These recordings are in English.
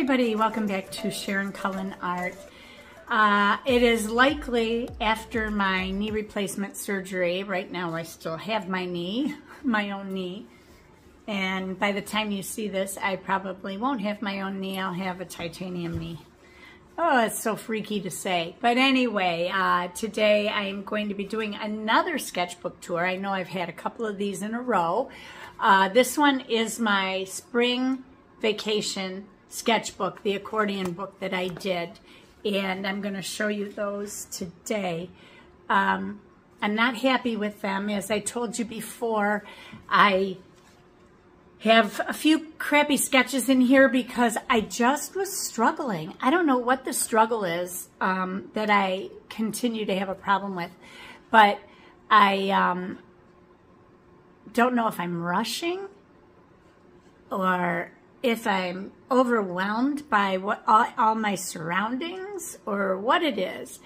everybody, welcome back to Sharon Cullen Art. It is likely after my knee replacement surgery. Right now I still have my knee, my own knee, and by the time you see this I probably won't have my own knee. I'll have a titanium knee. Oh, it's so freaky to say. But anyway, today I'm going to be doing another sketchbook tour. I know I've had a couple of these in a row. This one is my spring vacation sketchbook, the accordion book that I did, and I'm going to show you those today. I'm not happy with them. As I told you before, I have a few crappy sketches in here because I just was struggling. I don't know what the struggle is that I continue to have a problem with, but I don't know if I'm rushing or if I'm overwhelmed by what all my surroundings or what it is,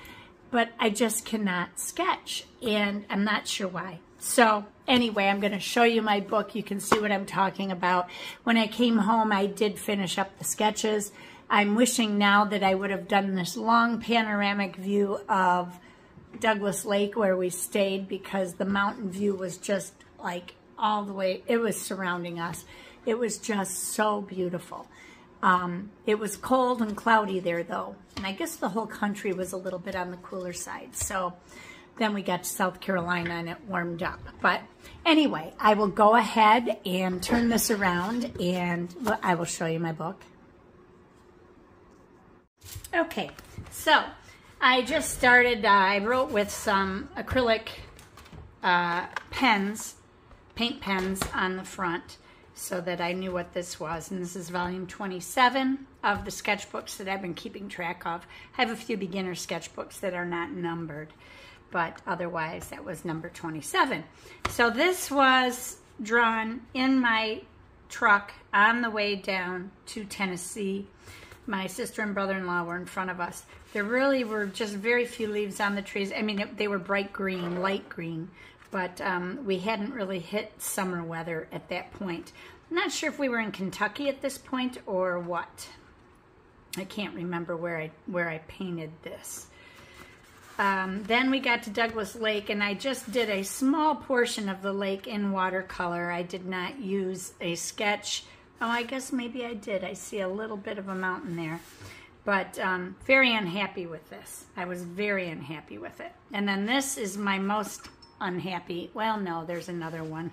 but I just cannot sketch, and I'm not sure why. So anyway, I'm going to show you my book. You can see what I'm talking about. When I came home, I did finish up the sketches. I'm wishing now that I would have done this long panoramic view of Douglas Lake where we stayed, because the mountain view was just like all the way, it was surrounding us. It was just so beautiful. It was cold and cloudy there though, and I guess the whole country was a little bit on the cooler side. So then we got to South Carolina and it warmed up. But anyway, I will go ahead and turn this around and I will show you my book. Okay, so I just started, I wrote with some acrylic pens, paint pens on the front, so that I knew what this was. And this is volume 27 of the sketchbooks that I've been keeping track of. I have a few beginner sketchbooks that are not numbered, but otherwise that was number 27. So this was drawn in my truck on the way down to Tennessee. My sister and brother-in-law were in front of us. There really were just very few leaves on the trees. I mean, they were bright green, light green, but we hadn't really hit summer weather at that point. I'm not sure if we were in Kentucky at this point or what. I can't remember where I painted this. Then we got to Douglas Lake, and I just did a small portion of the lake in watercolor. I did not use a sketch. Oh, I guess maybe I did. I see a little bit of a mountain there. But very unhappy with this. I was very unhappy with it. And then this is my most unhappy. Well, no, there's another one.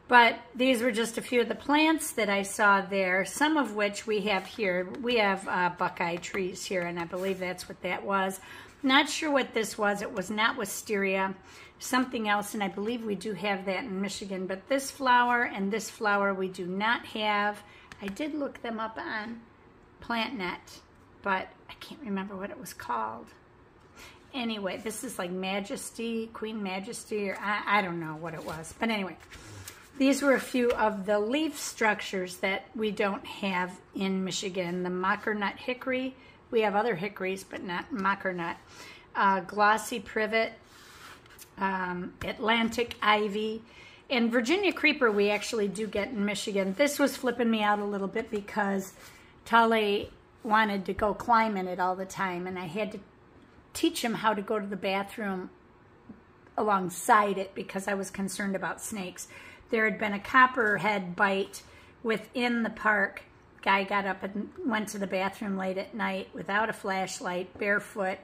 But these were just a few of the plants that I saw there, some of which we have here. We have buckeye trees here, and I believe that's what that was. Not sure what this was. It was not wisteria, something else, and I believe we do have that in Michigan. But this flower and this flower we do not have. I did look them up on PlantNet, but I can't remember what it was called. Anyway, this is like Majesty, Queen Majesty, or I don't know what it was. But anyway, these were a few of the leaf structures that we don't have in Michigan. The mockernut hickory. We have other hickories, but not mockernut. Glossy privet, Atlantic ivy, and Virginia creeper we actually do get in Michigan. This was flipping me out a little bit because Tully wanted to go climb in it all the time, and I had to teach him how to go to the bathroom alongside it because I was concerned about snakes. There had been a copperhead bite within the park. Guy got up and went to the bathroom late at night without a flashlight, barefoot,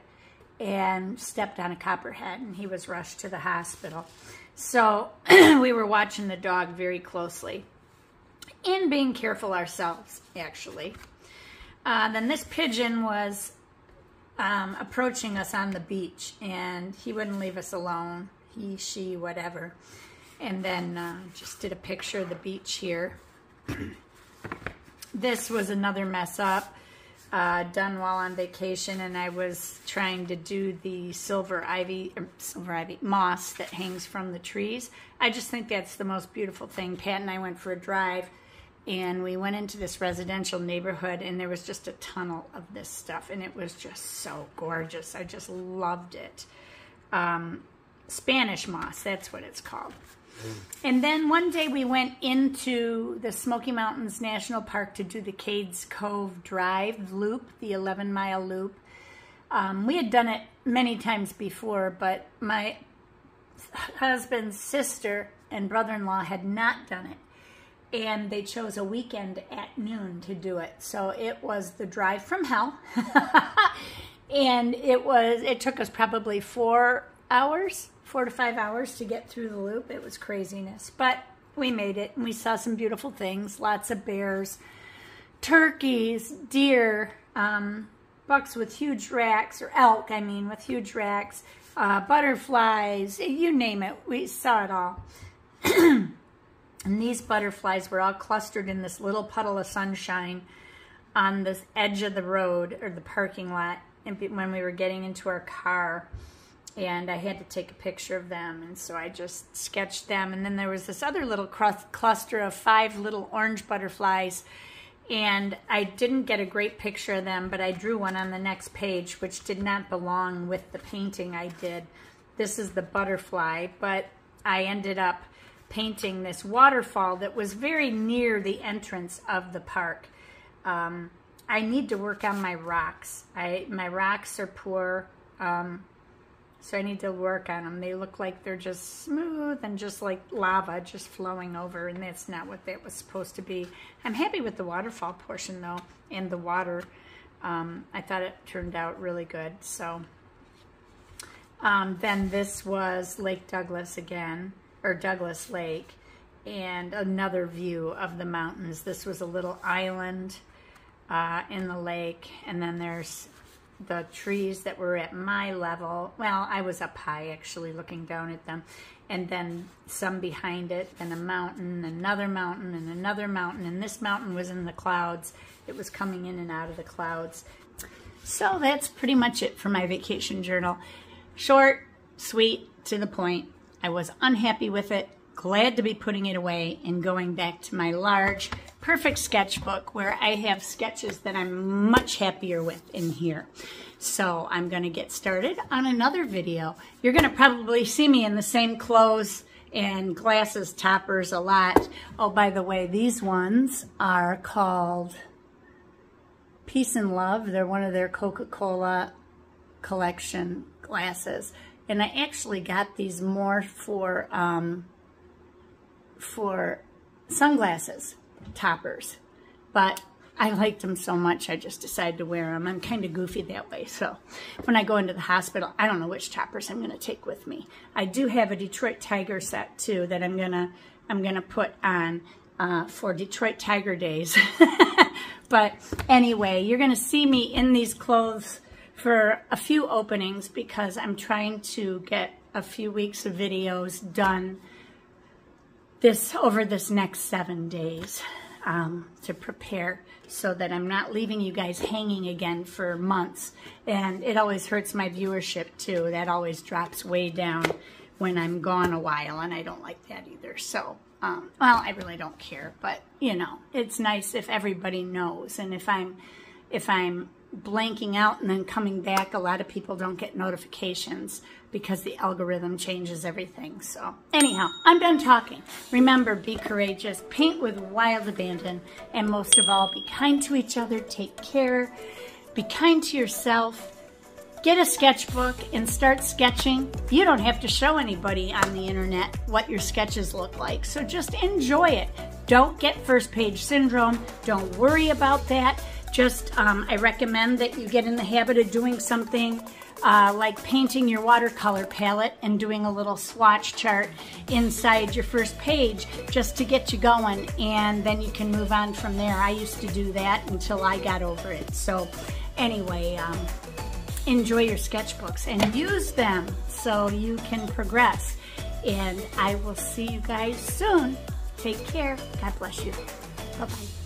and stepped on a copperhead, and he was rushed to the hospital. So we were watching the dog very closely and being careful ourselves, actually. Then this pigeon was approaching us on the beach, and he wouldn't leave us alone. He, she, whatever. And then just did a picture of the beach here. This was another mess up done while on vacation, and I was trying to do the silver ivy moss that hangs from the trees. I just think that's the most beautiful thing. Pat and I went for a drive, and we went into this residential neighborhood, and there was just a tunnel of this stuff, and it was just so gorgeous. I just loved it. Spanish moss, that's what it's called. And then one day we went into the Smoky Mountains National Park to do the Cades Cove Drive loop, the 11-mile loop. We had done it many times before, but my husband's sister and brother-in-law had not done it. And they chose a weekend at noon to do it. So it was the drive from hell. And it took us probably 4 to 5 hours to get through the loop. It was craziness. But we made it, and we saw some beautiful things. Lots of bears, turkeys, deer, bucks with huge racks, or elk, I mean, with huge racks, butterflies, you name it. We saw it all. And these butterflies were all clustered in this little puddle of sunshine on this edge of the road, or the parking lot, when we were getting into our car. And I had to take a picture of them, and so I just sketched them. And then there was this other little cluster of 5 little orange butterflies, and I didn't get a great picture of them, but I drew one on the next page, which did not belong with the painting I did. This is the butterfly, but I ended up painting this waterfall that was very near the entrance of the park. I need to work on my rocks. My rocks are poor, so I need to work on them. They look like they're just smooth and just like lava just flowing over, and that's not what that was supposed to be. I'm happy with the waterfall portion though, and the water. I thought it turned out really good. So then this was Lake Douglas again, or Douglas Lake, and another view of the mountains. This was a little island in the lake, and then there's the trees that were at my level. Well, I was up high actually looking down at them, and then some behind it, and a mountain, another mountain, and another mountain, and this mountain was in the clouds. It was coming in and out of the clouds. So that's pretty much it for my vacation journal. Short, sweet, to the point. I was unhappy with it, glad to be putting it away and going back to my large, perfect sketchbook where I have sketches that I'm much happier with in here. So I'm going to get started on another video. You're going to probably see me in the same clothes and glasses toppers a lot. Oh, by the way, these ones are called Peace and Love. They're one of their Coca-Cola collection glasses. And I actually got these more for sunglasses toppers, but I liked them so much I just decided to wear them. I'm kind of goofy that way, so when I go into the hospital, I don't know which toppers I'm going to take with me. I do have a Detroit Tiger set too that I'm gonna put on for Detroit Tiger Days. But anyway, you're going to see me in these clothes for a few openings because I'm trying to get a few weeks of videos done over this next 7 days to prepare so that I'm not leaving you guys hanging again for months. And it always hurts my viewership too. That always drops way down when I'm gone a while, and I don't like that either. So, well, I really don't care, but you know, it's nice if everybody knows. And if I'm blanking out and then coming back, a lot of people don't get notifications because the algorithm changes everything. So anyhow, I'm done talking. Remember, be courageous, paint with wild abandon, and most of all, be kind to each other, take care, be kind to yourself, get a sketchbook and start sketching. You don't have to show anybody on the internet what your sketches look like, so just enjoy it. Don't get first page syndrome. Don't worry about that. Just, I recommend that you get in the habit of doing something like painting your watercolor palette and doing a little swatch chart inside your first page just to get you going, and then you can move on from there. I used to do that until I got over it. So anyway, enjoy your sketchbooks and use them so you can progress. And I will see you guys soon. Take care. God bless you. Bye-bye.